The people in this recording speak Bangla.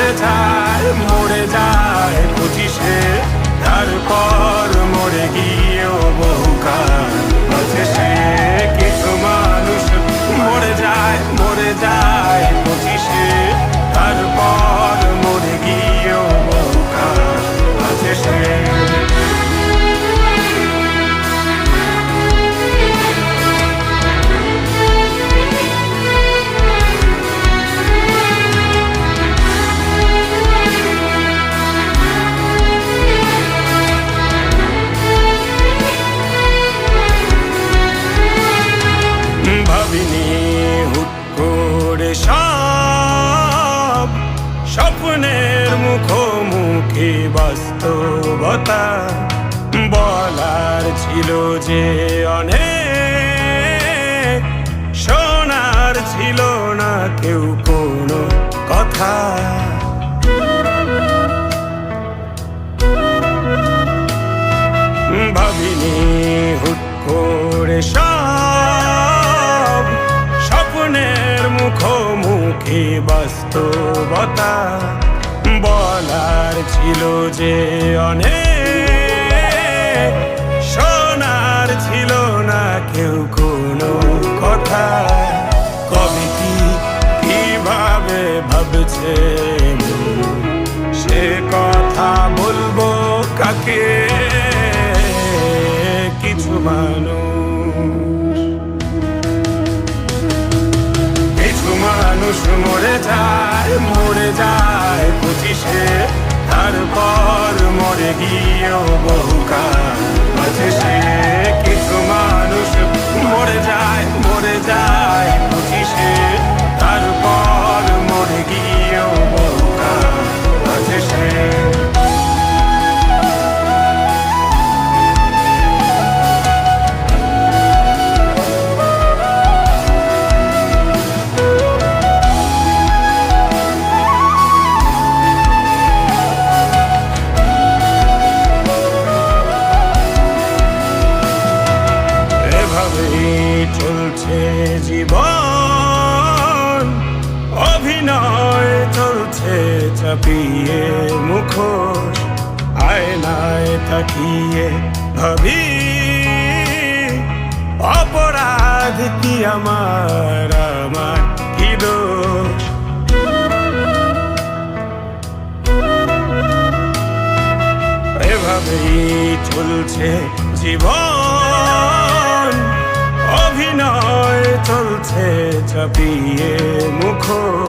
মরে যায় 25-এ, তারপর মরে গিয়েও বহুকাল আছে সে। কিছু মানুষ মরে যায় 25-এ, তারপর মরে গিয়েও বহুকাল আছে সে। ভাবিনি হুট করে সব স্বপ্নের মুখোমুখি বাস্তবতা, বলার ছিল যে অনেক, শোনার ছিল না কেউ কোনো কথা। ভাবিনি হুট করে সব স্বপ্নের মুখোমুখি বাস্তবতা, বলার ছিল যে অনেক, শোনার ছিল না কেউ কোনো কথা। কবে কি কিভাবে ভাবছে সে কথা বলবো কাকে? কিছু মানুষ মরে যায় 25-এ, তারপর মরে গিয়েও বহুকাল আছে সে। কিছু মানুষ মরে যায় 25-এ, তারপর মরে গিয়েও বহুকাল আছে সে। চলছে জীবন, অভিনয় চলছে চাপিয়ে মুখোশ, আয়নায় তাকিয়ে ভাবি অপরাধ কি আমার কি দোষ? এভাবেই চলছে জীবন, অভিনয় চলছে চাপিয়ে মুখোশ।